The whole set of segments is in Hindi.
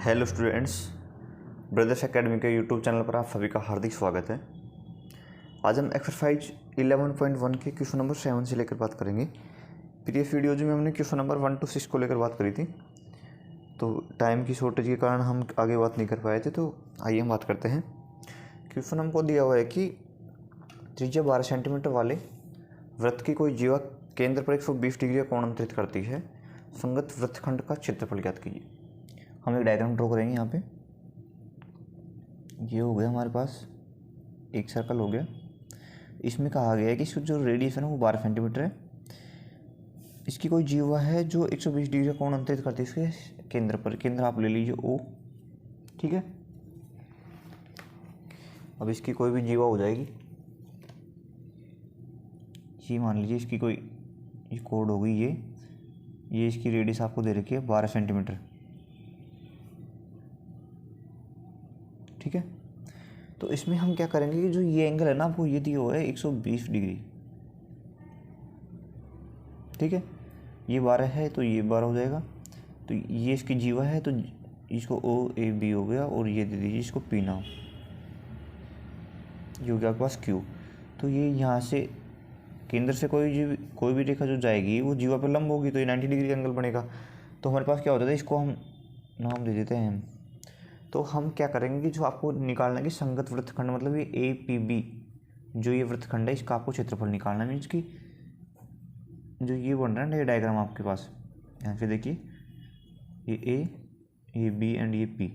हेलो स्टूडेंट्स, ब्रदर्स एकेडमी के यूट्यूब चैनल पर आप सभी का हार्दिक स्वागत है। आज हम एक्सरसाइज 11.1 के क्वेश्चन नंबर 7 से लेकर बात करेंगे। प्रीवियस वीडियोज में हमने क्वेश्चन नंबर 1 to 6 को लेकर बात करी थी, तो टाइम की शॉर्टेज के कारण हम आगे बात नहीं कर पाए थे। तो आइए हम बात करते हैं। क्वेश्चन हमको दिया हुआ है कि त्रिज्या 12 सेंटीमीटर वाले वृत्त की कोई जीवा केंद्र पर 120 डिग्री का कोण अंतरित करती है। संगत वृत्तखंड का क्षेत्रफल ज्ञात कीजिए। हम एक डायग्राम ड्रॉ करेंगे। यहाँ पे ये हो गया हमारे पास एक सर्कल हो गया। इसमें कहा गया है कि इसकी जो रेडियस है ना वो 12 सेंटीमीटर है। इसकी कोई जीवा है जो 120 डिग्री का कोण अंतरित करती है इसके केंद्र पर। केंद्र आप ले लीजिए O, ठीक है। अब इसकी कोई भी जीवा हो जाएगी, ये मान लीजिए इसकी कोई ये कोड होगी। ये इसकी रेडियस आपको दे रखी है 12 सेंटीमीटर, ठीक है। तो इसमें हम क्या करेंगे कि जो ये एंगल है ना आपको ये दिया हुआ है 120 डिग्री, ठीक है। ये 12 है तो ये 12 हो जाएगा। तो ये इसकी जीवा है तो इसको OAB हो गया, और ये दे दीजिए इसको P नाम, ये हो गया आपके पास Q। तो ये यहाँ से केंद्र से कोई भी रेखा जो जाएगी वो जीवा पर लंब होगी, तो ये 90 डिग्री का एंगल बनेगा। तो हमारे पास क्या होता है, इसको हम नाम दे देते हैं। तो हम क्या करेंगे कि जो आपको निकालना है कि संगत वृत्तखंड, मतलब ये APB जो ये वृत्तखंड है इसका आपको क्षेत्रफल निकालना है। मीन्स की जो ये बन रहा है ना ये डायग्राम आपके पास, यहाँ पे देखिए ये A, ये B एंड ये P,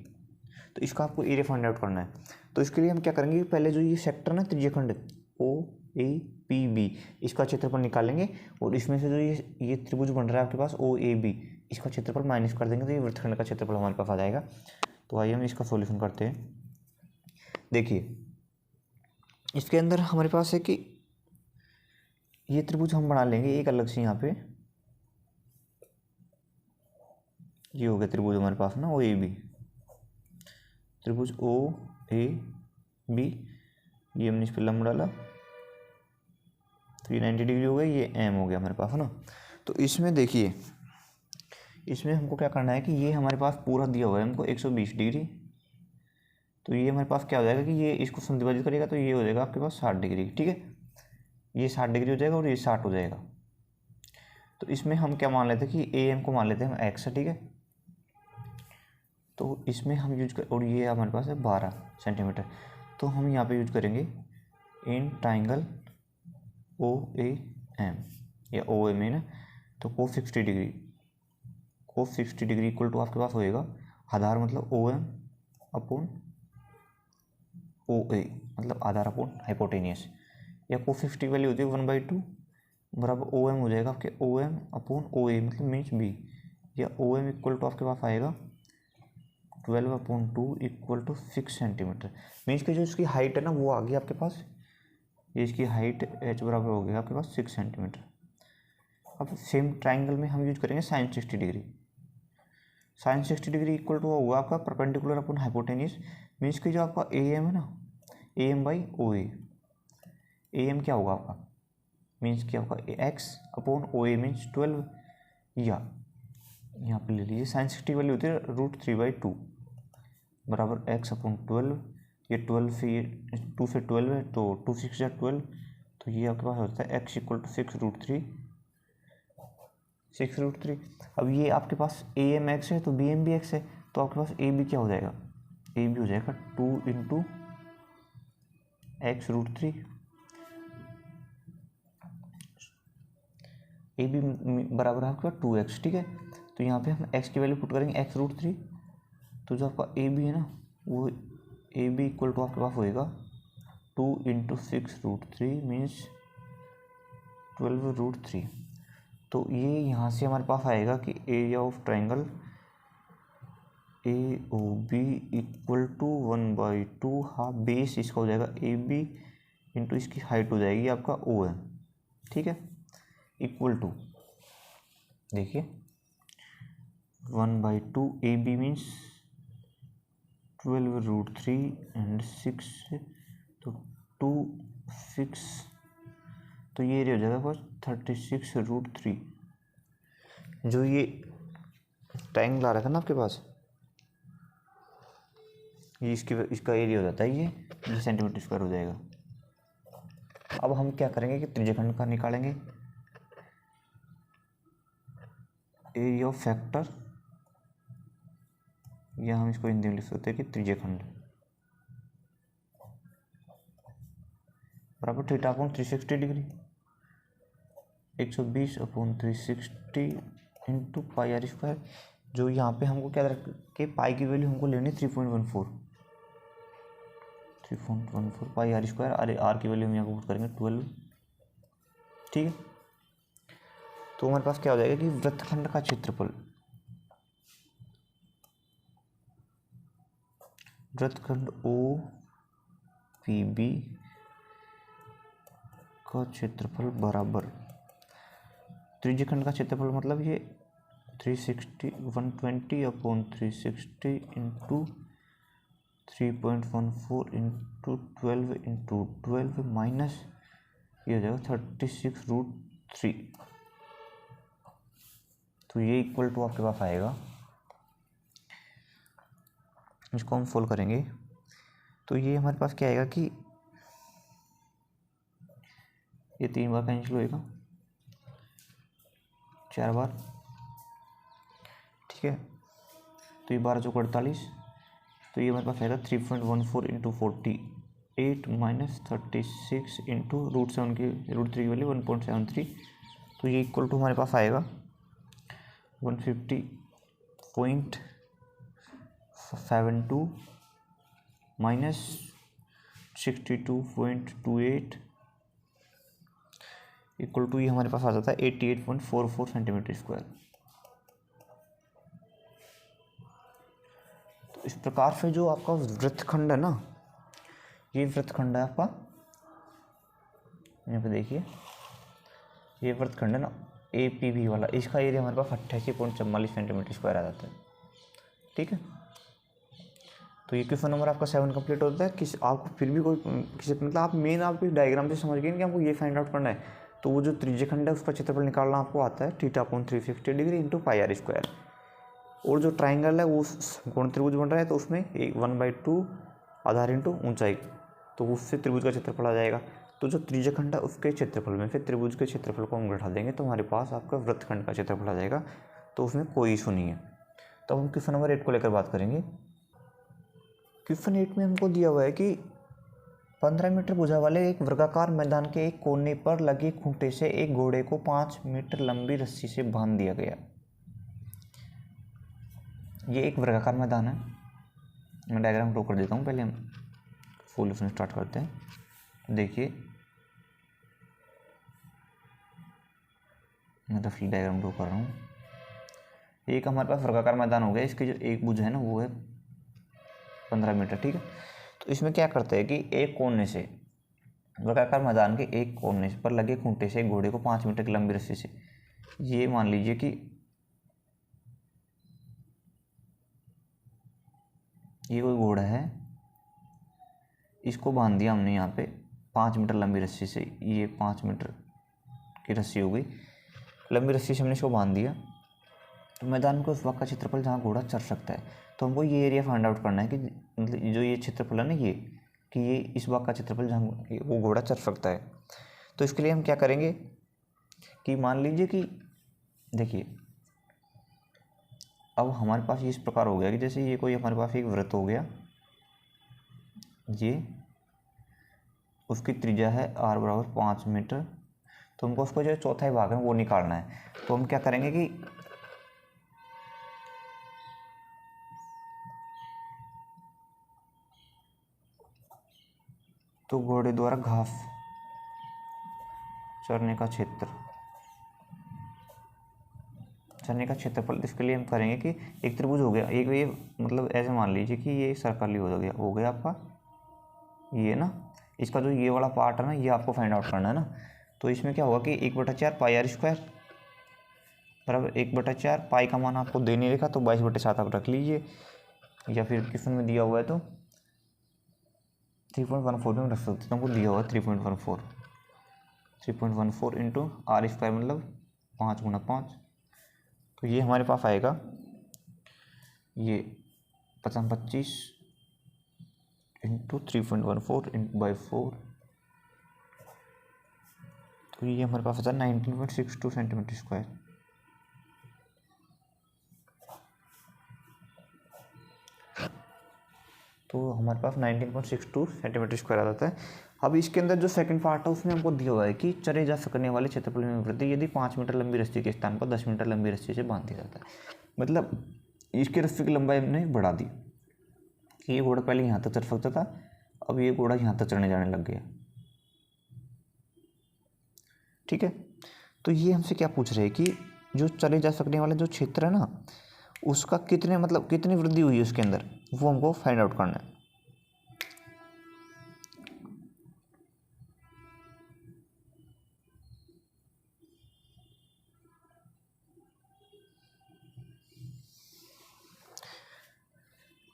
तो इसका आपको एरिया फाइंड आउट करना है। तो इसके लिए हम क्या करेंगे, पहले जो ये सेक्टर ना त्रिज्यखंड OAPB इसका क्षेत्रफल निकालेंगे, और इसमें से जो ये त्रिभुज बन रहा है आपके पास OAB इसका क्षेत्रफल माइनस कर देंगे, तो ये वृत्तखंड का क्षेत्रफल हमारे पास आ जाएगा। तो आइए हम इसका सॉल्यूशन करते हैं। देखिए इसके अंदर हमारे पास है कि ये त्रिभुज हम बना लेंगे एक अलग से। यहाँ पे ये हो गया त्रिभुज हमारे पास ना OAB, त्रिभुज OAB, ये हमने इस पर लंब डाला तो ये 90 डिग्री हो गया, ये M हो गया हमारे पास है ना। तो इसमें देखिए इसमें हमको क्या करना है कि ये हमारे पास पूरा दिया हुआ है हमको 120 डिग्री। तो ये हमारे पास क्या हो जाएगा कि ये इसको समद्विभाजित करेगा तो ये हो जाएगा आपके पास 60 डिग्री, ठीक है। ये 60 डिग्री हो जाएगा और ये 60 हो जाएगा। तो इसमें हम क्या मान लेते हैं कि AM को मान लेते हैं हम X है, ठीक है। तो इसमें हम यूज कर, और ये हमारे पास है 12 सेंटीमीटर, तो हम यहाँ पे यूज करेंगे इन ट्राइंगल OAM या OM है ना। तो cos 60 डिग्री इक्वल टू आपके पास होएगा आधार मतलब OM अपॉन OA, मतलब आधार अपॉन हाइपोटेनियस, या cos 60 वैल्यू होती है 1/2 बराबर OM हो जाएगा आपके OM अपॉन OA मतलब मीन्स B, या OM इक्वल टू आपके पास आएगा 12/2 इक्वल टू 6 सेंटीमीटर। मीन्स की जो इसकी हाइट है ना वो आ गई आपके पास, ये इसकी हाइट H बराबर हो गया आपके पास 6 सेंटीमीटर। अब सेम ट्राइंगल में हम यूज करेंगे sin 60 degree. sin 60 degree equal to होगा आपका परपेंडिकुलर अपॉन हाइपोटेनियस। मीन्स कि जो आपका AM है ना AM/OA, AM क्या होगा आपका, मीन्स कि आपका X अपॉन OA मीन्स 12, या यहाँ पे ले लीजिए sin 60 वैल्यू होती है √3/2 बराबर X अपॉन 12। ये 12 से ये 2 से 12 है तो 2 6 या 12, तो ये आपके पास होता है X इक्वल टू 6√3। अब ये आपके पास AM X है तो BM भी X है, तो आपके पास AB क्या हो जाएगा, AB हो जाएगा 2 × X√3। AB बराबर है आपके पास 2X, ठीक है। तो यहाँ पे हम X की वैल्यू पुट करेंगे X√3, तो जो आपका AB है ना वो AB इक्वल टू आपके पास होएगा 2 × 6√3 मीन्स 12√3। तो ये यहाँ से हमारे पास आएगा कि area of triangle AOB equal to 1/2 half base इसका हो जाएगा AB इंटू इसकी हाइट हो जाएगी आपका OM, ठीक है, इक्वल टू देखिए 1/2 AB मीन्स 12√3 एंड 6, तो 2 6, तो ये एरिया हो जाएगा बस 36√3। जो ये ट्रायंगल आ रहा था ना आपके पास, ये इसका एरिया हो जाता है, ये सेंटीमीटर स्क्वायर हो जाएगा। अब हम क्या करेंगे कि त्रिज्यखंड का निकालेंगे, एरिया ऑफ फैक्टर, या हम इसको हिंदी में लिख सकते हैं कि त्रिज्यखंड बराबर theta upon 360 degree, 120 upon 360 into pi are square. जो यहाँ पे हमको क्या रख के पाई की वैल्यू हमको लेनी 3.14 पाई आर स्क्वायर, अरे आर की वैल्यू हम यहाँ पुट करेंगे 12। ठीक है, तो हमारे पास क्या हो जाएगा कि वृत्तखंड का क्षेत्रफल, वृत्तखंड ओ पी बी का क्षेत्रफल बराबर त्रिज्यखंड का क्षेत्रफल, मतलब ये 120 upon 360 into 3.14 into 12 into 12 minus ये हो जाएगा 36√3। तो ये इक्वल टू आपके पास आएगा, इसको हम सोल्व करेंगे तो ये हमारे पास क्या आएगा कि ये 3 बार कैंसिल होएगा, 4 बार, ठीक है। तो ये 12 चौक 48, तो ये हमारे पास आएगा 3.14 इंटू 48 माइनस 36 इंटू √7 की √3 की वैल्यू 1.73। तो ये इक्वल टू हमारे पास आएगा 150.72 माइनस 62.28 इक्वल टू ये हमारे पास आ जाता है 88.44 सेंटीमीटर स्क्वायर। तो इस प्रकार से जो आपका वृत्तखंड है ना, ये वृत्तखंड है आपका, यहाँ पे देखिए ये वृत्तखंड है ना APB वाला, इसका एरिया हमारे पास 88.44 सेंटीमीटर स्क्वायर आ जाता है। ठीक है, तो ये क्वेश्चन नंबर आपका 7 कंप्लीट होता है। आपको फिर भी कोई किसी मतलब आप मेन आप इस डायग्राम से समझ गए कि हमको ये फाइंड आउट करना है। तो वो जो त्रिज्यखंड है उसका क्षेत्रफल निकालना आपको आता है theta upon 360 degree into pi are square. और जो ट्राइंगल है वो कोण त्रिभुज बन रहा है, तो उसमें 1/2 आधार इंटू ऊंचाई, तो उससे त्रिभुज का क्षेत्रफल आ जाएगा। तो जो त्रिज्यखंड है उसके क्षेत्रफल में फिर त्रिभुज के क्षेत्रफल को हम घटा देंगे, तो हमारे पास आपका वृत्तखंड का क्षेत्रफल आ जाएगा। तो उसमें कोई इशू नहीं है। तो हम क्वेश्चन नंबर 8 को लेकर बात करेंगे। क्वेश्चन 8 में हमको दिया हुआ है कि 15 मीटर भुजा वाले एक वर्गाकार मैदान के एक कोने पर लगे खूंटे से एक घोड़े को 5 मीटर लंबी रस्सी से बांध दिया गया। ये एक वर्गाकार मैदान है, मैं डायग्राम ड्रॉ कर देता हूँ, पहले हम फुल उसमें स्टार्ट करते हैं। देखिए मैं रफली डायग्राम ड्रॉ कर रहा हूँ। एक हमारे पास वर्गाकार मैदान हो गया, इसकी जो एक भुजा है ना वो है 15 मीटर। ठीक है, तो इसमें क्या करते हैं कि एक कोने से, वर्गाकार मैदान के एक कोने पर लगे खूंटे से घोड़े को 5 मीटर की लंबी रस्सी से, ये मान लीजिए कि ये कोई घोड़ा है, इसको बांध दिया हमने यहाँ पे 5 मीटर लंबी रस्सी से। ये 5 मीटर की रस्सी हो गई, लंबी रस्सी से हमने इसको बांध दिया। तो मैदान को उस वक्त का क्षेत्रफल जहाँ घोड़ा चढ़ सकता है, तो हमको ये एरिया फाइंड आउट करना है कि मतलब जो ये क्षेत्रफल है ना ये, कि ये इस वक्त का क्षेत्रफल जहाँ वो घोड़ा चढ़ सकता है। तो इसके लिए हम क्या करेंगे कि मान लीजिए कि देखिए अब हमारे पास इस प्रकार हो गया कि जैसे ये कोई हमारे पास एक वृत्त हो गया, ये उसकी त्रिज्या है r बराबर 5 मीटर। तो हमको उसको जो चौथाई भाग है वो निकालना है। तो हम क्या करेंगे कि तो घोड़े द्वारा घास चरने का क्षेत्र, चरने का क्षेत्रफल, इसके लिए हम करेंगे कि एक त्रिभुज हो गया, एक ये मतलब ऐसे मान लीजिए कि ये सर्कल ही हो गया आपका ये ना, इसका जो ये वाला पार्ट है ना ये आपको फाइंड आउट करना है ना। तो इसमें क्या होगा कि 1/4 पाई आर स्क्वायर बराबर 1/4 पाई का मान आपको दे नहीं रखा तो 22/7 आप रख लीजिए, या फिर क्वेश्चन में दिया हुआ है तो 3.14 में रख सकते, तो हमको दिया हुआ है 3.14 इंटू आर स्क्वायर मतलब 5 × 5। तो ये हमारे पास आएगा ये 25 इंटू 3.14 बाई 4, तो ये हमारे पास आता है 19.62 सेंटीमीटर स्क्वायर। तो हमारे पास 19.62 सेंटीमीटर स्क्वायर आ जाता है। अब इसके अंदर जो सेकंड पार्ट है उसमें हमको दिया हुआ है कि चले जा सकने वाले क्षेत्रफल में वृद्धि यदि 5 मीटर लंबी रस्सी के स्थान पर 10 मीटर लंबी रस्सी से बांध दिया जाता है। मतलब इसकी रस्सी की लंबाई हमने बढ़ा दी कि ये घोड़ा पहले यहाँ तक चढ़ सकता था, अब ये घोड़ा यहाँ तक चढ़ने जाने लग गया। ठीक है, तो ये हमसे क्या पूछ रहे हैं कि जो चले जा सकने वाला जो क्षेत्र है ना उसका कितनी वृद्धि हुई है उसके अंदर, वो हमको फाइंड आउट करना है।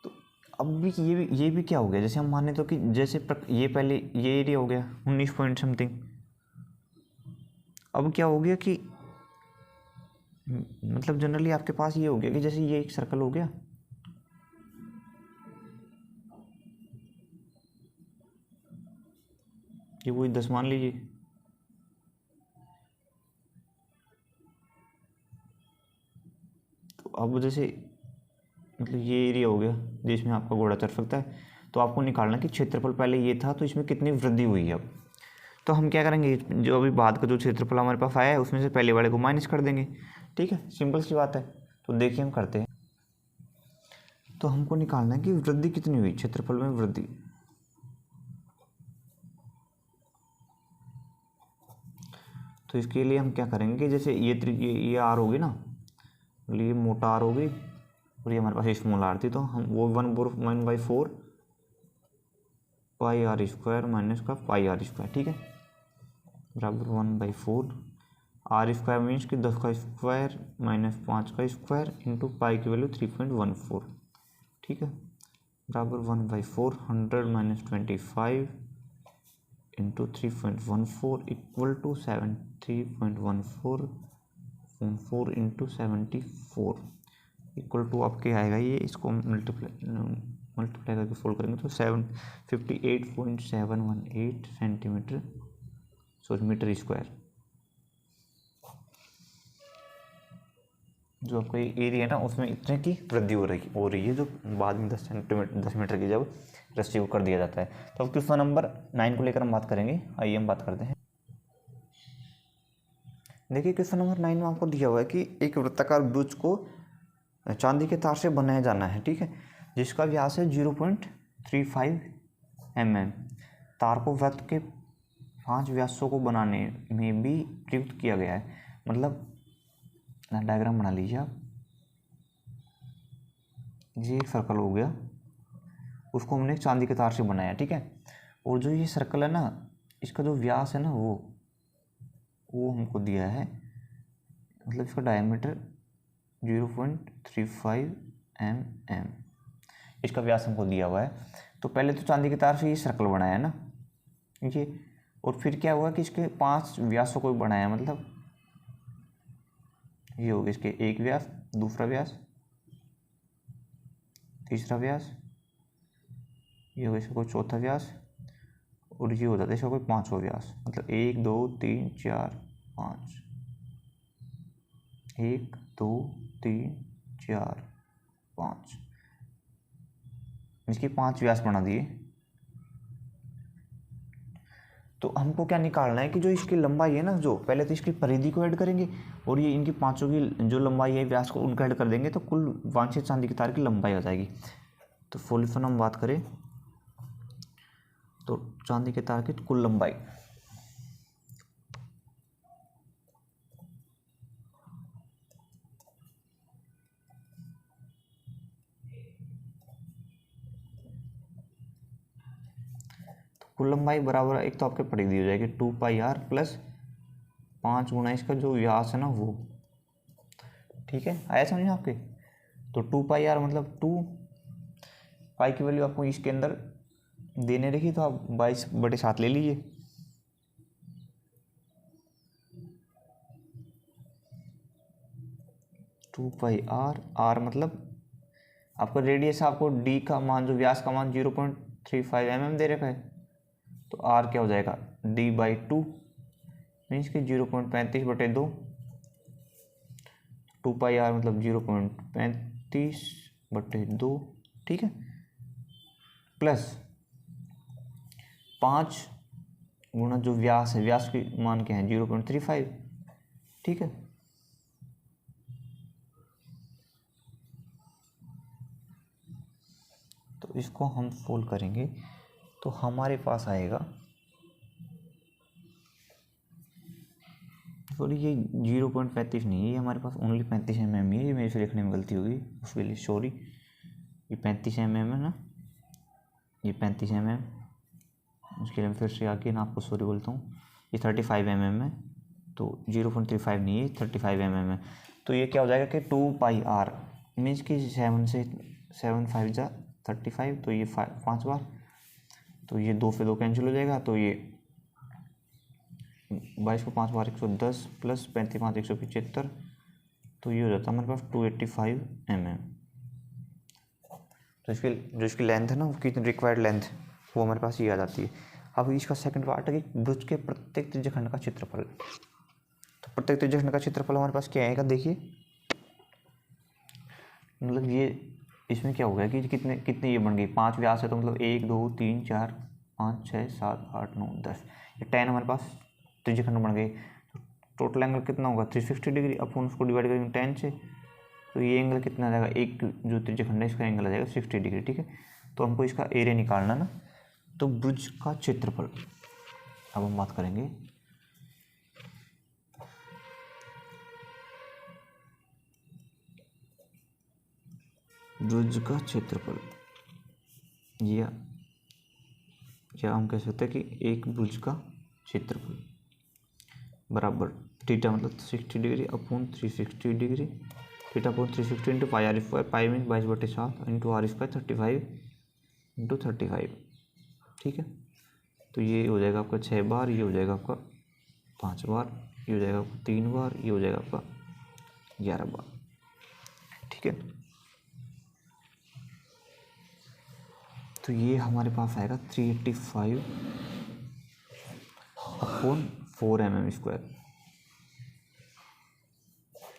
तो अब भी ये भी क्या हो गया, जैसे हम माने तो कि जैसे ये पहले ये एरिया हो गया 19 पॉइंट समथिंग। अब क्या हो गया कि मतलब जनरली आपके पास ये हो गया कि जैसे ये एक सर्कल हो गया, ये वही 10 मान लीजिए, तो अब जैसे मतलब ये एरिया हो गया जिसमें आपका घोड़ा चढ़ सकता है, तो आपको निकालना कि क्षेत्रफल पहले ये था तो इसमें कितनी वृद्धि हुई है। अब तो हम क्या करेंगे, जो अभी बाद का जो क्षेत्रफल हमारे पास आया है उसमें से पहले वाले को माइनस कर देंगे। ठीक है, सिंपल सी बात है। तो देखिए हम करते हैं, तो हमको निकालना है कि वृद्धि कितनी हुई, क्षेत्रफल में वृद्धि। तो इसके लिए हम क्या करेंगे कि जैसे ये आर होगी ना, ये मोटा आर होगी और ये हमारे पास स्मॉल आर थी, तो हम वो 1/4 पाई आर स्क्वायर माइनस का पाई आर स्क्वायर, ठीक है, बराबर 1/4 आर स्क्वायर मीन्स कि 10 का स्क्वायर माइनस 5 का स्क्वायर इंटू पाई की वैल्यू 3.14, ठीक है, बराबर 1/4 100 minus 25 into 3.14 equal to 3.14 into 74 equal to आपके आएगा ये, इसको मल्टीप्लाई करके फोल्ड करेंगे तो 58.718 सेंटीमीटर मीटर स्क्वायर। जो आपका एरिया है ना उसमें इतने की वृद्धि हो रही है, जो बाद में 10 मीटर की जब रस्सी को कर दिया जाता है। तो अब क्वेश्चन नंबर 9 को लेकर हम बात करेंगे। आइए हम बात करते हैं। देखिए क्वेश्चन नंबर 9 में आपको दिया हुआ है कि एक वृत्ताकार ब्रुज को चांदी के तार से बनाया जाना है, ठीक है, जिसका व्यास है 0.35 mm। तार को वृत्त के 5 व्यासों को बनाने में भी प्रयुक्त किया गया है। मतलब डायग्राम बना लीजिए आप, ये एक सर्कल हो गया, उसको हमने चांदी के तार से बनाया, ठीक है, और जो ये सर्कल है ना इसका जो व्यास है ना वो हमको दिया है, मतलब इसका डायमीटर 0.35 mm इसका व्यास हमको दिया हुआ है। तो पहले तो चांदी के तार से ये सर्कल बनाया है ना ये, और फिर क्या हुआ कि इसके 5 व्यासों को बनाया, मतलब ये हो गया इसके एक व्यास, दूसरा व्यास, तीसरा व्यास, ये होगा इसका कोई चौथा व्यास, और ये हो जाता है इसका कोई 5वां व्यास। मतलब 1 2 3 4 5, 1 2 3 4 5, इसके 5 व्यास बना दिए। तो हमको क्या निकालना है कि जो इसकी लंबाई है ना, जो पहले तो इसकी परिधि को ऐड करेंगे और ये इनकी 5 की जो लंबाई है व्यास को उनका ऐड कर देंगे, तो कुल वांछित चांदी के तार की लंबाई हो जाएगी। तो सॉल्यूशन हम बात करें तो चांदी के तार की कुल लंबाई, तो कुल लंबाई बराबर एक तो आपके परिधि हो जाएगी 2πr प्लस 5 गुना इसका जो व्यास है ना वो, ठीक है, आया समझ में आपके। तो 2πr मतलब 2 पाई की वैल्यू आपको इसके अंदर देने रखी, तो आप 22/7 ले लीजिए। टू पाई आर, आर मतलब आपका रेडियस, आपको डी का मान जो व्यास का मान 0.35 mm दे रखा है, तो आर क्या हो जाएगा d/2 मीन्स कि 0.35/2, 2πr मतलब 0.35/2, ठीक है, प्लस 5 गुणा जो व्यास है, व्यास की मान क्या है 0.35, ठीक है। तो इसको हम सोल्व करेंगे तो हमारे पास आएगा, सॉरी ये 0.35 नहीं है, ये हमारे पास ओनली 35 mm है, ये मेरे से लिखने में गलती होगी, उसके लिए सॉरी। ये 35 mm है ना, ये 35 mm, उसके लिए मैं फिर से आके ना आपको सॉरी बोलता हूँ। ये 35 mm है, तो 0.35 नहीं है, 35 mm है। तो ये क्या हो जाएगा कि 2πr मीन्स कि 7 से 7 5 जा 35, तो ये 5 बार, तो ये 2 से 2 कैंसिल हो जाएगा, तो ये 22 को 5 बार 110 प्लस 35 5 175, तो ये हो जाता है हमारे पास 285 mm। तो इसकी जो इसकी लेंथ है ना, उसकी रिक्वायर्ड लेंथ वो हमारे पास ये आ जाती है। अब इसका सेकंड पार्ट है कि भुज के प्रत्येक त्रिज्यखंड का क्षेत्रफल। तो प्रत्येक त्रिज्यखंड का क्षेत्रफल हमारे पास क्या आएगा, देखिए मतलब ये इसमें क्या हो गया कि कितने कितने ये बन गई, 5 व्यास है, तो मतलब 1 2 3 4 5 6 7 8 9 10, ये 10 हमारे पास त्रिज्यखंड बन गए। तो टोटल एंगल कितना होगा 360 डिग्री, अपन उसको डिवाइड करेंगे 10 से, तो ये एंगल कितना आ जाएगा, एक जो त्रिज्यखंड है इसका एंगल आ जाएगा 60 डिग्री, ठीक है। तो हमको इसका एरिया निकालना ना, तो भुज का क्षेत्रफल अब हम बात करेंगे। भुज का क्षेत्रफल या हम कह सकते हैं कि एक भुज का क्षेत्रफल बराबर थीटा मतलब 60 degree upon 360 degree, theta upon 360 into pi are square, pi mean 22/7 into R square 35 into 35, ठीक है। तो ये हो जाएगा आपका 6 बार, ये हो जाएगा आपका 5 बार, ये हो जाएगा आपका 3 बार, ये हो जाएगा आपका 11 बार, ठीक है। तो ये हमारे पास आएगा 385 अपॉन 4 mm स्क्वायर।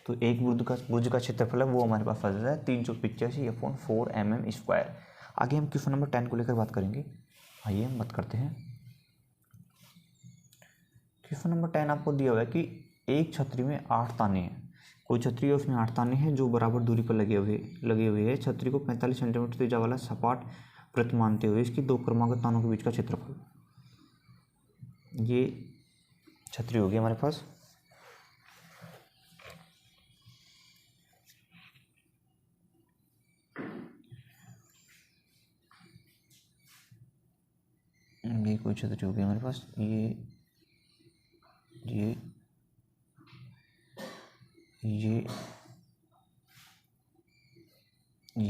तो एक भुज का क्षेत्रफल है वो हमारे पास आ जाता है 385 अपॉन 4 mm स्क्वायर। आगे हम क्वेश्चन नंबर 10 को लेकर बात करेंगे, आइए हम बात करते हैं। क्वेश्चन नंबर 10 आपको दिया हुआ है कि एक छतरी में 8 ताने हैं, कोई छतरी है उसमें 8 ताने हैं जो बराबर दूरी पर लगे हुए हैं। छतरी को 45 सेंटीमीटर त्रिज्या वाला सपाट वृत्त मानते हुए इसकी 2 क्रमागत तानों के बीच का क्षेत्रफल। ये छतरी होगी हमारे पास, ये कोई छतरी होगी हमारे पास, ये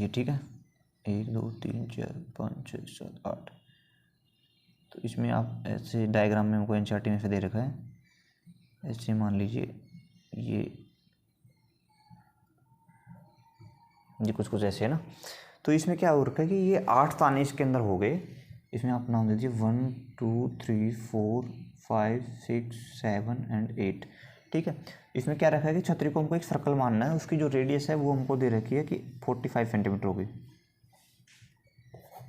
ठीक है, 1 2 3 4 5 6 7 8। तो इसमें आप ऐसे डायग्राम में हमको एनसीईआरटी में से दे रखा है, ऐसे मान लीजिए ये कुछ ऐसे है ना। तो इसमें क्या हो रखा है कि ये 8 ताने इसके अंदर हो गए, इसमें आप नाम दीजिए 1 2 3 4 5 6 7 एंड 8, ठीक है। इसमें क्या रखा है कि छतरी को हमको एक सर्कल मानना है, उसकी जो रेडियस है वो हमको दे रखी है कि 45 सेंटीमीटर होगी,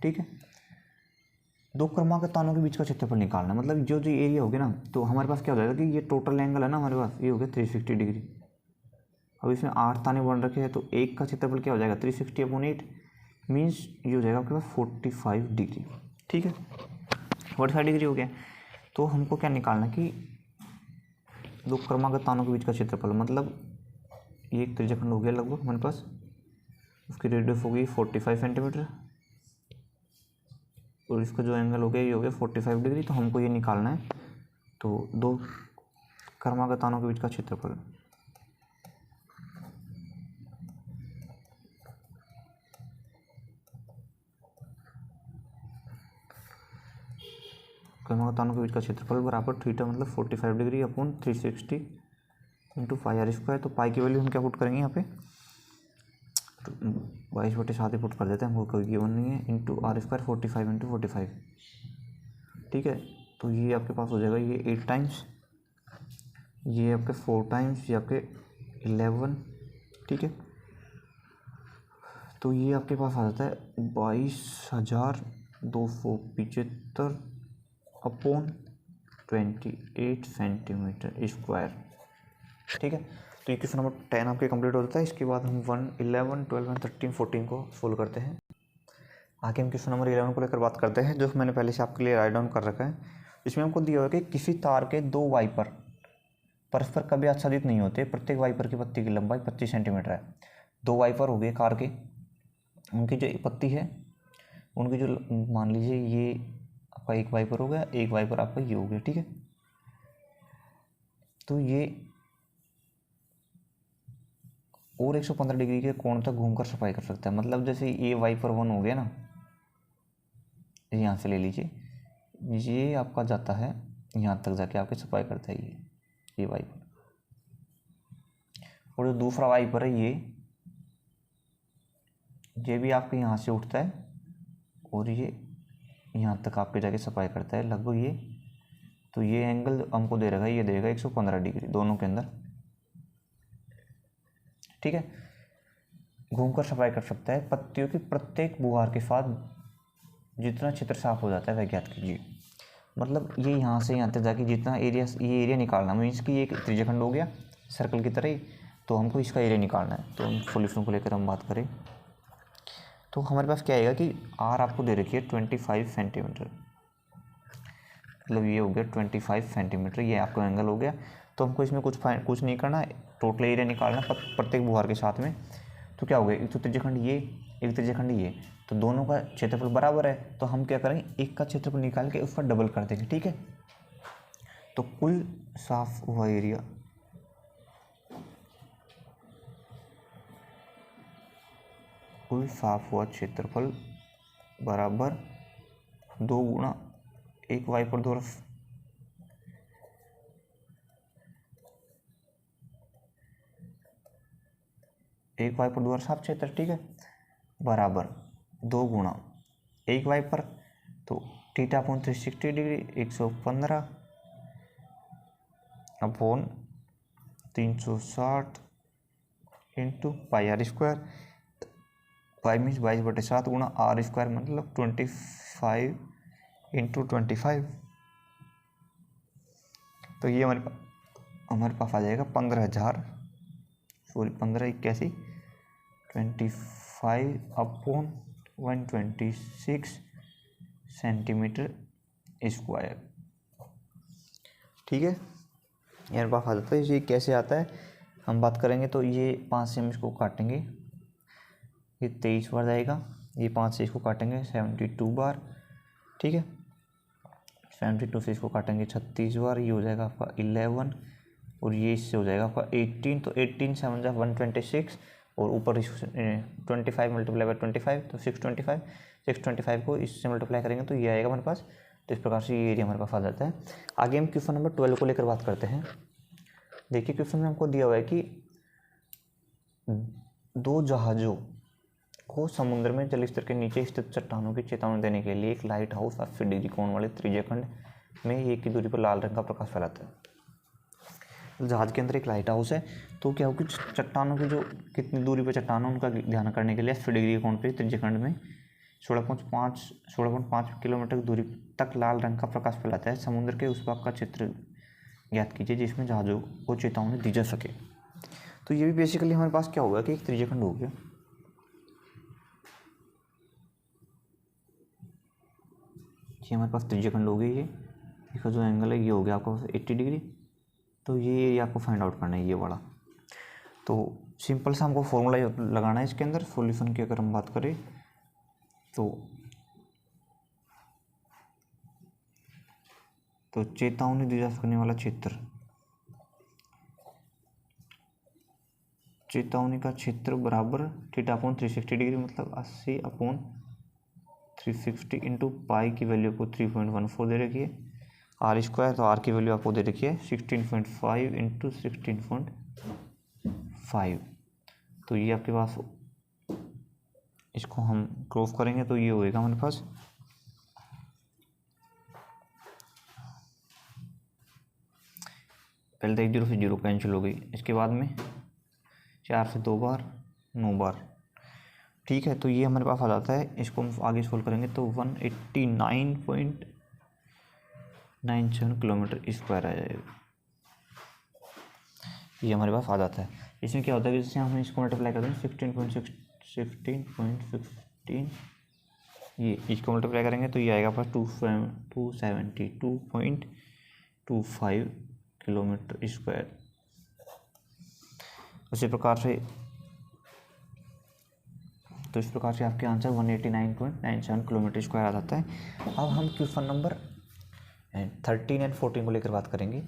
ठीक है। 2 क्रमागत तानों के बीच का क्षेत्रफल निकालना, मतलब जो एरिया होगी ना, तो हमारे पास क्या हो जाएगा कि ये टोटल एंगल है ना हमारे पास, ये हो गया 360 डिग्री। अब इसमें 8 ताने बन रखे हैं, तो एक का क्षेत्रफल क्या हो जाएगा 360 अपॉन 8 मीन्स ये हो जाएगा आपके पास 45 डिग्री, ठीक है। 45 डिग्री हो गया। तो हमको क्या निकालना कि 2 क्रमागत तानों के बीच का क्षेत्रफल, मतलब ये एक त्रिज्यखंड हो गया लगभग हमारे पास, उसकी रेडियस हो गई 45 सेंटीमीटर और इसका जो एंगल हो गया ये हो गया 45 डिग्री। तो हमको ये निकालना है, तो 2 क्रमागत तानों के बीच का क्षेत्रफल, क्रमागत तानों के बीच का क्षेत्रफल बराबर थीटा मतलब 45 degree upon 360 into pi are square. तो पाई की वैल्यू हम क्या पुट करेंगे यहाँ पे, 22/7 ही पुट कर देते हैं, हमको कोई गिवन नहीं है, इंटू r² 45 × 45। ठीक है, तो ये आपके पास हो जाएगा ये 8 टाइम्स, ये आपके 4 टाइम्स, ये आपके 11। ठीक है, तो ये आपके पास आ जाता है 22,275 अपॉन 28 सेंटीमीटर स्क्वायर। ठीक है, तो ये क्वेश्चन नंबर 10 आपके कंप्लीट हो जाता है। इसके बाद हम 1, 11, 12 एंड 13, 14 को सोल्व करते हैं। आगे हम क्वेश्चन नंबर 11 को लेकर बात करते हैं, जो मैंने पहले से आपके लिए राइट डाउन कर रखा है। इसमें हमको दिया हुआ है कि किसी तार के 2 वाइपर परस्पर कभी आच्छादित नहीं होते, प्रत्येक वाइपर की पत्ती की लंबाई 25 सेंटीमीटर है। 2 वाइपर हो गए कार के, उनकी जो पत्ती है, उनकी जो मान लीजिए ये आपका एक वाइपर हो गया, एक वाइपर आपका ये हो गया। ठीक है, तो ये और 115 डिग्री के कोण तक घूमकर सफाई कर सकता है। मतलब जैसे ये वाइपर 1 हो गया ना, यहाँ से ले लीजिए, ये आपका जाता है यहाँ तक, जाके आपके सफाई करता है ये वाइपर। और जो दूसरा वाइपर है ये भी आपके यहाँ से उठता है और ये यहाँ तक आपके जाके सफाई करता है लगभग ये। तो ये एंगल हमको दे रखा है, ये देगा 115 डिग्री दोनों के अंदर। ठीक है, घूमकर सफाई कर सकता है। पत्तियों की प्रत्येक बुहार के साथ जितना क्षेत्र साफ हो जाता है वह ज्ञात कीजिए। मतलब ये यहाँ से यहाँ तक जाके जितना एरिया, ये एरिया निकालना, मीन्स कि ये एक त्रिज्यखंड हो गया सर्कल की तरह ही, तो हमको इसका एरिया निकालना है। तो हम सॉल्यूशन को लेकर हम बात करें तो हमारे पास क्या आएगा कि आर आपको दे रखी है 25 सेंटीमीटर, मतलब ये हो गया 25 सेंटीमीटर, ये आपका एंगल हो गया। तो हमको इसमें कुछ नहीं करना, टोटल एरिया निकालना प्रत्येक बुहार के साथ में। तो क्या हो गया, एक तो त्रिज्यखंड ये, एक त्रिज्यखंड ये, तो दोनों का क्षेत्रफल बराबर है। तो हम क्या करेंगे, एक का क्षेत्रफल निकाल के उसका डबल कर देंगे। ठीक है, तो कुल साफ हुआ एरिया कुल साफ हुआ क्षेत्रफल बराबर 2 गुणा एक वाइपर द्वारा साफ क्षेत्र। ठीक है, बराबर 2 गुणा एक वाइपर, तो θ/360 degree 115 upon 360 into πr²। Pi means 22/7 गुणा r² मतलब 25 इंटू 25। तो ये हमारे पास आ जाएगा 1581 25 अपॉन 126 सेंटीमीटर स्क्वायर। ठीक है, यार बात आ जाता है ये कैसे आता है, हम बात करेंगे। तो ये 5 से हम इसको काटेंगे, ये 23 बार जाएगा, ये 5 से इसको काटेंगे 72 बार। ठीक है, 72 से इसको काटेंगे 36 बार, ये हो जाएगा आपका 11, और ये इससे हो जाएगा आपका 18। तो 18 से 126, और ऊपर 25 मल्टीप्लाई बाई 25 तो 625 को इससे मल्टीप्लाई करेंगे तो ये आएगा हमारे पास। तो इस प्रकार से ये एरिया हमारे पास आ जाता है। आगे हम क्वेश्चन नंबर 12 को लेकर बात करते हैं। देखिए, क्वेश्चन में हमको दिया हुआ है कि 2 जहाज़ों को समुद्र में जल स्तर के नीचे स्थित चट्टानों की चेतावनी देने के लिए एक लाइट हाउस 80 डिग्री कोण वाले त्रिज्यखंड में एक की दूरी पर लाल रंग का प्रकाश फैलाता है। जहाज के अंदर एक लाइट हाउस है, तो क्या होगी, चट्टानों की जो कितनी दूरी पर चट्टान है उनका ध्यान करने के लिए 80 डिग्री कोण पर त्रिज्यखंड में 16.5 किलोमीटर की दूरी तक लाल रंग का प्रकाश फैलाता है। समुद्र के उस भाग का क्षेत्र ज्ञात कीजिए जिसमें जहाज़ों को चेतावनी दी जा सके। तो ये भी बेसिकली हमारे पास क्या होगा कि एक त्रिज्यखंड हो गया, ये हमारे पास त्रिज्यखंड हो गई, ये इसका जो एंगल है ये हो गया आपका 80 डिग्री। तो ये आपको फाइंड आउट करना है ये वाला। तो सिंपल सा हमको फॉर्मूला लगाना है इसके अंदर। सॉल्यूशन की अगर हम बात करें तो चेतावनी दी जा सकने वाला क्षेत्र, चेतावनी का क्षेत्र बराबर θ/360 डिग्री मतलब 80/360 इंटू पाई की वैल्यू को 3.14 दे रखी है, r²। तो r की वैल्यू आपको दे रखी है 16.5 इंटू 16.5। तो ये आपके पास इसको हम क्रॉस करेंगे तो ये होएगा हमारे पास पहले तो 1 0 से 0 कैंसिल हो गई, इसके बाद में 4 से 2 बार 9 बार। ठीक है, तो ये हमारे पास आ जाता है। इसको हम आगे सोल्व करेंगे तो 189.97 किलोमीटर स्क्वायर आ जाएगा। ये हमारे पास आ जाता है। इसमें क्या होता है कि जैसे हम इसको मल्टीप्लाई करते हैं 16.16 ये इसको मल्टीप्लाई करेंगे तो ये आएगा पास 272.25 किलोमीटर स्क्वायर। उसी प्रकार से तो इस प्रकार से आपके आंसर 189.97 किलोमीटर स्क्वायर आ जाता है। अब हम क्वेश्चन नंबर 13 एंड 14 को लेकर बात करेंगे।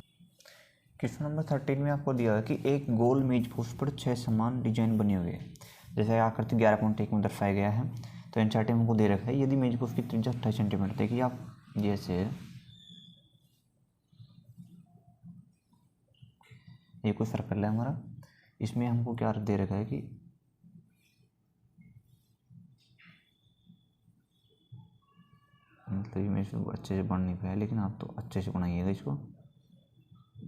क्वेश्चन नंबर 13 में आपको दिया है कि एक गोल मेज पोस्ट पर 6 समान डिजाइन बने हुए हैं। जैसे आकृति 11.1 में दर्शाया गया है। तो एनसीईआरटी में हमको दे रखा है यदि मेज पोस्ट की त्रिज्या 28 सेंटीमीटर। देखिए आप जैसे ये कोई सर्कल है हमारा, इसमें हमको क्या दे रखा है कि मतलब मैं इसको अच्छे से बन नहीं पाया, लेकिन आप तो अच्छे से बनाइएगा इसको।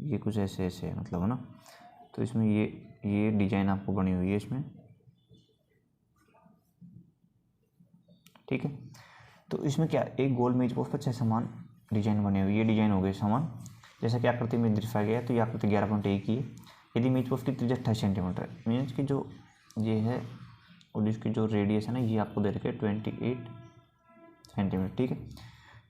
ये कुछ ऐसे ऐसे है मतलब, है ना। तो इसमें ये डिजाइन आपको बनी हुई है इसमें, ठीक है। तो इसमें क्या एक गोल मेज पोस्ट पर 6 समान डिजाइन बने हुए, ये डिजाइन हो गए समान। जैसा कि आकृति में दर्शाया गया है, तो ये आकृति 11.1 की है। यदि मेज पोस्ट की त्रिज्या 28 सेंटीमीटर मीन्स की जो ये है और इसकी जो रेडियस है ना, ये आपको दे रखे 28 सेंटीमीटर, ठीक है।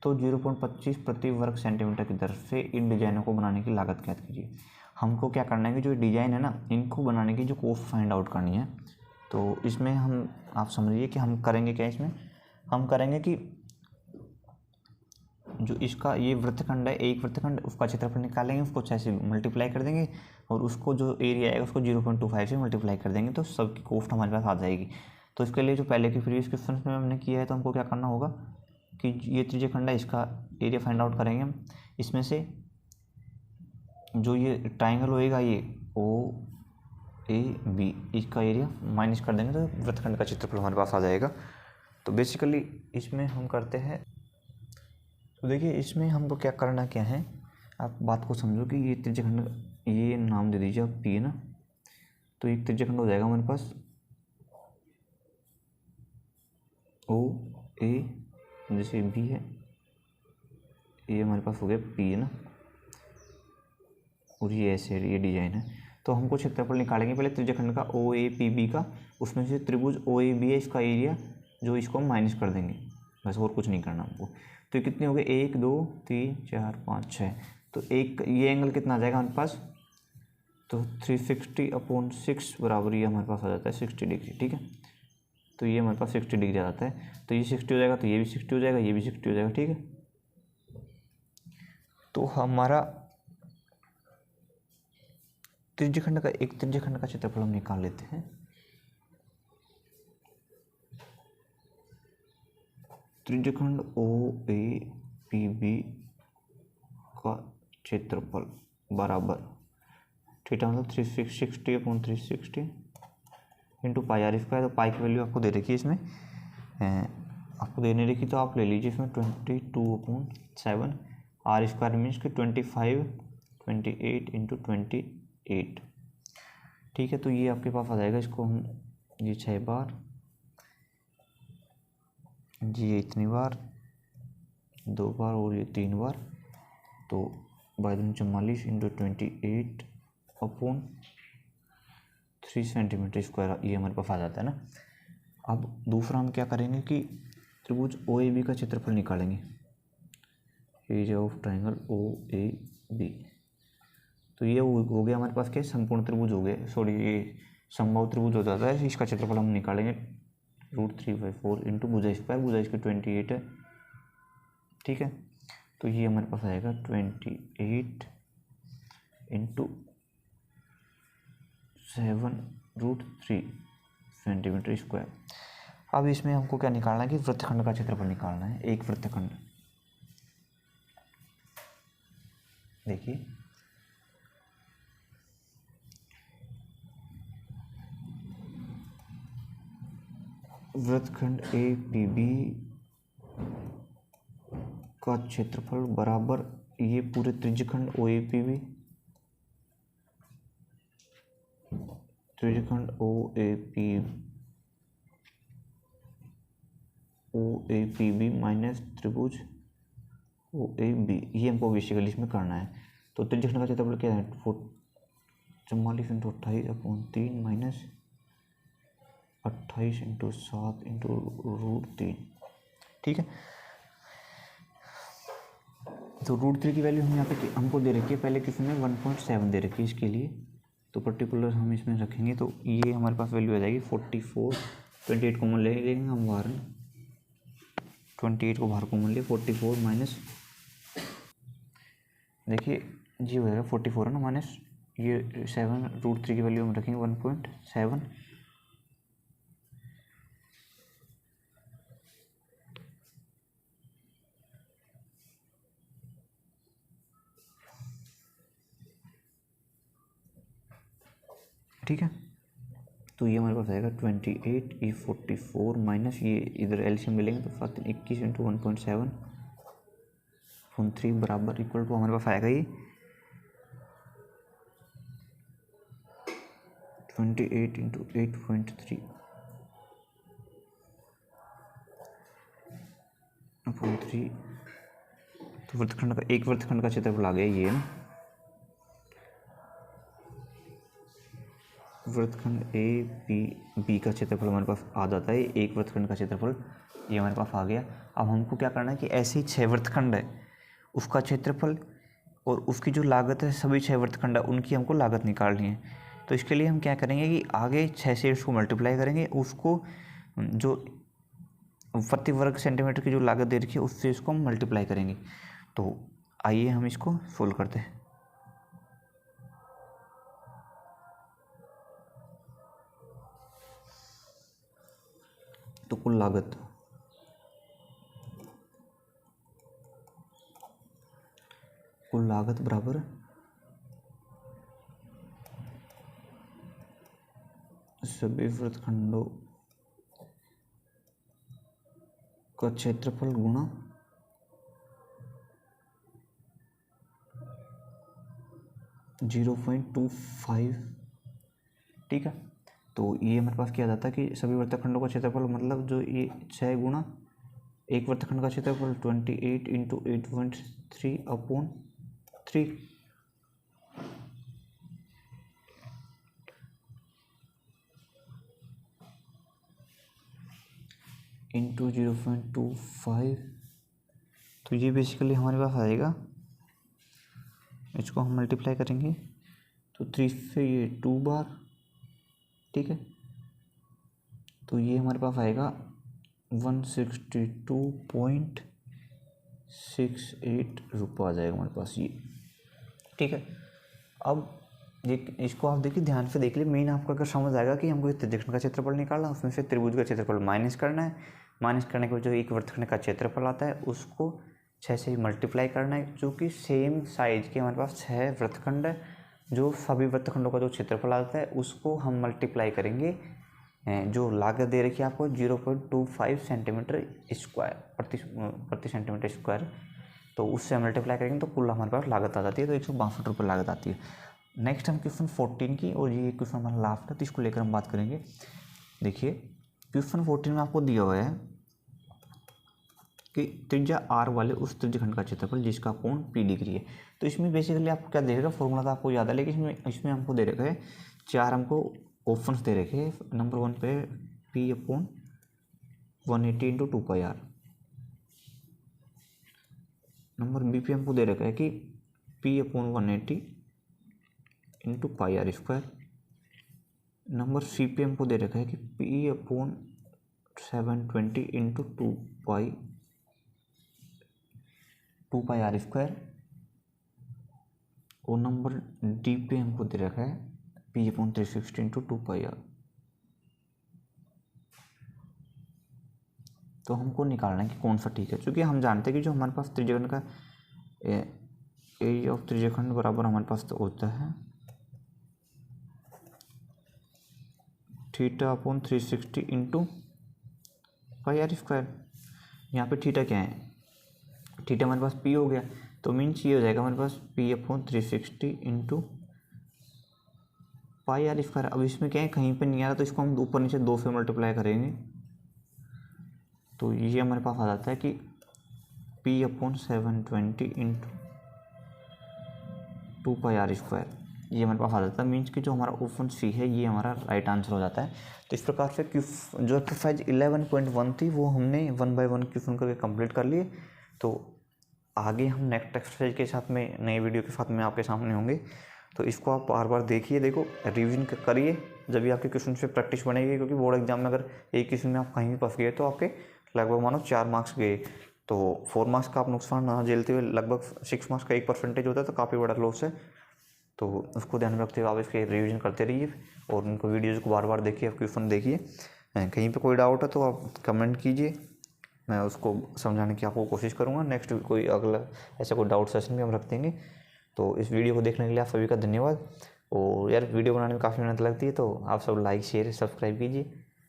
तो 0.25 प्रति वर्ग सेंटीमीटर की दर से इन डिजाइनों को बनाने की लागत ज्ञात कीजिए। हमको क्या करना है कि जो डिजाइन है ना, इनको बनाने की जो कॉस्ट फाइंड आउट करनी है। तो इसमें हम आप समझिए कि हम करेंगे क्या, इसमें हम करेंगे कि जो इसका ये वृत्तखंड है, एक वृत्तखंड, उसका क्षेत्रफल निकालेंगे, उसको 6 से मल्टीप्लाई कर देंगे और उसको जो एरिया आएगा उसको 0.25 से मल्टीप्लाई कर देंगे, तो सबकी कॉस्ट हमारे पास आ जाएगी। तो इसके लिए जो पहले की प्रीवियस क्वेश्चन में हमने किया है, तो हमको क्या करना होगा कि ये त्रिज्यखंड है, इसका एरिया फाइंड आउट करेंगे हम। इसमें से जो ये ट्राइंगल होएगा ये OAB, इसका एरिया माइनस कर देंगे तो वृत्तखंड का क्षेत्रफल हमारे पास आ जाएगा। तो बेसिकली इसमें हम करते हैं, तो देखिए इसमें हमको क्या करना क्या है, आप बात को समझो कि ये त्रिज्यखंड, ये नाम दे दीजिए आप P है ना। तो एक त्रिज्यखंड हो जाएगा हमारे पास OA, जैसे B है, ये हमारे पास हो गया P है ना, और ये ऐसे ये डिजाइन है। तो हमको क्षेत्रफल निकालेंगे पहले त्रिज्यखंड का OAPB का, उसमें से त्रिभुज OAB है, इसका एरिया जो इसको हम माइनस कर देंगे, बस और कुछ नहीं करना हमको। तो कितने हो गए 1 2 3 4 5 6। तो एक ये एंगल कितना आ जाएगा हमारे पास, तो 360/6 बराबर ये हमारे पास आ जाता है 60 डिग्री, ठीक है। तो ये हमारे पास 60 डिग्री आ जाता है। तो ये 60 हो जाएगा, तो ये भी 60 हो जाएगा, ये भी 60 हो जाएगा, ठीक है। तो हमारा त्रिज्यखंड का क्षेत्रफल हम निकाल लेते हैं। त्रिज्यखंड OAPB का क्षेत्रफल बराबर थीटा मतलब 360/360 इंटू पाई r स्क्वायर। तो पाई की वैल्यू आपको दे रखी है इसमें, आपको देने रखी, तो आप ले लीजिए इसमें 22/7 r स्क्वायर मीन्स कि 28 इंटू 28, ठीक है। तो ये आपके पास आ जाएगा, इसको हम ये 6 बार, जी ये इतनी बार, 2 बार और ये 3 बार, तो 22 इंटू 28/3 सेंटीमीटर स्क्वायर ये हमारे पास आ जाता है ना। अब दूसरा हम क्या करेंगे कि त्रिभुज OAB का क्षेत्रफल निकालेंगे, एरिया ऑफ ट्राइंगल OAB। तो ये हो गया हमारे पास क्या, संपूर्ण त्रिभुज हो गए, सॉरी ये समबाहु त्रिभुज हो जाता है। इसका क्षेत्रफल हम निकालेंगे √3/4 इंटू भुजा स्क्वायर, भुजा इसकी 28 है, ठीक है। तो ये हमारे पास आएगा 28 इंटू 7√3 सेंटीमीटर स्क्वायर। अब इसमें हमको क्या निकालना है कि वृत्तखंड का क्षेत्रफल निकालना है, एक वृत्तखंड। देखिए वृत्तखंड ए पी बी का क्षेत्रफल बराबर ये पूरे त्रिज्यखंड ओ ए पी बी, त्रिज्यखंड O A P B minus त्रिभुज ओ ए बी, ये हमको बेसिकली इसमें करना है। तो त्रिज्यखंड का क्षेत्रफल क्या है, 44 into 28 upon 3 minus 28 into 7 into √3। ठीक है, तो √3 की वैल्यू हम यहाँ पे हमको दे रखी है, पहले क्वेश्चन में 1.7 दे रखी है इसके लिए, तो पर्टिकुलर हम इसमें रखेंगे तो ये हमारे पास वैल्यू आ जाएगी 44। 28 कॉमन ले लेंगे हम बाहर, 28 को बाहर कॉमन ले, 44 माइनस, देखिए जी हो जाएगा 44 है ना, माइनस ये 7, √3 की वैल्यू हम रखेंगे 1.7, ठीक है। तो ये हमारे पास आएगा 28, ये 44 माइनस ये इधर एलसीएम मिलेंगे तो 21 इंटू 1.7 अपॉन 3 बराबर इक्वल टू हमारे पास आएगा ये 28 इंटू 8.3 अपॉन 3। तो वृत्तखंड का एक वृत्तखंड का क्षेत्रफल आ गया ये ना, वृत्तखंड ए पी बी का क्षेत्रफल हमारे पास आ जाता है, एक वृत्तखंड का क्षेत्रफल ये हमारे पास आ गया। अब हमको क्या करना है कि ऐसे ही 6 वृत्तखंड है उसका क्षेत्रफल और उसकी जो लागत है, सभी 6 वृत्तखंड है उनकी हमको लागत निकालनी है। तो इसके लिए हम क्या करेंगे कि आगे 6 से इसको मल्टीप्लाई करेंगे, उसको जो प्रति वर्ग सेंटीमीटर की जो लागत दे रखी है उससे इसको हम मल्टीप्लाई करेंगे। तो आइए हम इसको सोल्व करते हैं। तो कुल लागत बराबर सभी वृत्तखंडों का क्षेत्रफल गुणा .25। ठीक है, तो ये हमारे पास क्या जाता है कि सभी वृत्तखंडों का क्षेत्रफल मतलब जो ये 6 गुणा एक वृत्तखंड का क्षेत्रफल 28 इंटू 8.3 अपॉन 3 इंटू 0.25। तो ये बेसिकली हमारे पास आएगा, इसको हम मल्टीप्लाई करेंगे तो 3 से ये 2 बार, ठीक है। तो ये हमारे पास आएगा 162.68 रुपये आ जाएगा हमारे पास ये, ठीक है। अब ये इसको आप देखिए ध्यान से देख लीजिए, मेन आपको अगर समझ आएगा कि हमको त्रिज्यखंड का क्षेत्रफल निकालना है, उसमें से त्रिभुज का क्षेत्रफल माइनस करना है, माइनस करने के बाद जो एक वृत्तखंड का क्षेत्रफल आता है उसको 6 से मल्टीप्लाई करना है, जो कि सेम साइज के हमारे पास 6 वृत्तखंड है, जो सभी वृत्तखंडों का जो क्षेत्रफल आता है उसको हम मल्टीप्लाई करेंगे, जो लागत दे रखी है आपको 0.25 सेंटीमीटर स्क्वायर प्रति सेंटीमीटर स्क्वायर, तो उससे मल्टीप्लाई करेंगे तो कुल हमारे पास लागत आ जाती है, तो 162 रुपये लागत आती है। नेक्स्ट हम क्वेश्चन 14 की, और ये क्वेश्चन हमारा लास्ट है तो इसको लेकर हम बात करेंगे। देखिए क्वेश्चन 14 में आपको दिया हुआ है कि त्रिज्या r वाले उस त्रिज्यखंड का क्षेत्रफल जिसका कोण p डिग्री है। तो इसमें बेसिकली आपको क्या दे रखा है, फॉर्मूला तो आपको याद है, लेकिन इसमें हमको दे रखा है 4 हमको ऑप्शंस दे रखे हैं। नंबर 1 पे p/180 into 2πr, number B पे हमको दे रखा है कि p/180 into πr², number C पे हमको दे रखा है कि p/720 इंटू 2πr², और नंबर डी पे हमको दे रखा है p/360 इंटू 2πr। तो हमको निकालना है कि कौन सा ठीक है, क्योंकि हम जानते हैं कि जो हमारे पास त्रिज्यखंड का एरिया ऑफ त्रिज्यखंड बराबर हमारे पास तो होता है θ/360 इंटू पाई आर स्क्वायर। यहाँ पे थीटा क्या है, थीटा हमारे पास पी हो गया, तो मीन्स ये हो जाएगा हमारे पास P upon 360 into pi are square. अब इसमें क्या है, कहीं पे नहीं आ रहा, तो इसको हम ऊपर नीचे 2 से मल्टीप्लाई करेंगे, तो ये हमारे पास आ जाता है कि P upon 720 into 2 pi are square, ये हमारे पास आ जाता है। मीन्स कि जो हमारा ऑप्शन सी है ये हमारा राइट आंसर हो जाता है। तो इस प्रकार से जो एक्सरसाइज 11.1 थी वो हमने 1 बाय 1 क्वेश्चन करके कंप्लीट कर लिए। तो आगे हम नेक्स्ट एक्सरसाइज के साथ में नए वीडियो के साथ में आपके सामने होंगे, तो इसको आप बार बार देखिए, देखो रिवीजन करिए, जब भी आपके क्वेश्चन पे प्रैक्टिस बनेगी। क्योंकि बोर्ड एग्जाम में अगर एक क्वेश्चन में आप कहीं भी फंस गए तो आपके लगभग मानो 4 मार्क्स गए, तो 4 मार्क्स का आप नुकसान ना झेलते हुए लगभग 6 मार्क्स का 1% होता है, तो काफ़ी बड़ा लॉस है। तो उसको ध्यान में रखते हुए आप इसके रिवीजन करते रहिए और उनको वीडियोज़ को बार बार देखिए, आप क्वेश्चन देखिए। कहीं पे कोई डाउट है तो आप कमेंट कीजिए, मैं उसको समझाने की आपको कोशिश करूँगा। नेक्स्ट कोई अगला ऐसा कोई डाउट सेशन भी हम रख देंगे। तो इस वीडियो को देखने के लिए आप सभी का धन्यवाद। और यार वीडियो बनाने में काफ़ी मेहनत लगती है, तो आप सब लाइक शेयर सब्सक्राइब कीजिए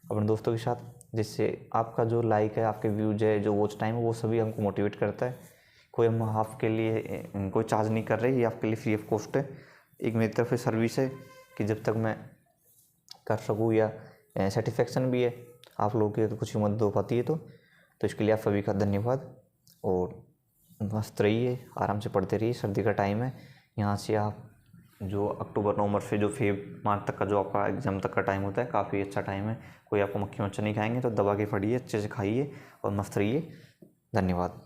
अपने दोस्तों के साथ, जिससे आपका जो लाइक है, आपके व्यूज है, जो वॉच टाइम है, वो सभी हमको मोटिवेट करता है। कोई हम आपके लिए कोई चार्ज नहीं कर रहे, ये आपके लिए फ्री ऑफ कॉस्ट है। एक मेरी तरफ से सर्विस है कि जब तक मैं कर सकूँ, या सेटिस्फेक्शन भी है आप लोगों की अगर कुछ मदद हो पाती है तो इसके लिए आप सभी का धन्यवाद। और मस्त रहिए, आराम से पढ़ते रहिए, सर्दी का टाइम है। यहाँ से आप जो अक्टूबर नवंबर से जो फेब मार्च तक का जो आपका एग्ज़ाम तक का टाइम होता है, काफ़ी अच्छा टाइम है। कोई आपको मक्खी मच्छर नहीं खाएंगे, तो दबा के पढ़िए, अच्छे से खाइए और मस्त रहिए। धन्यवाद।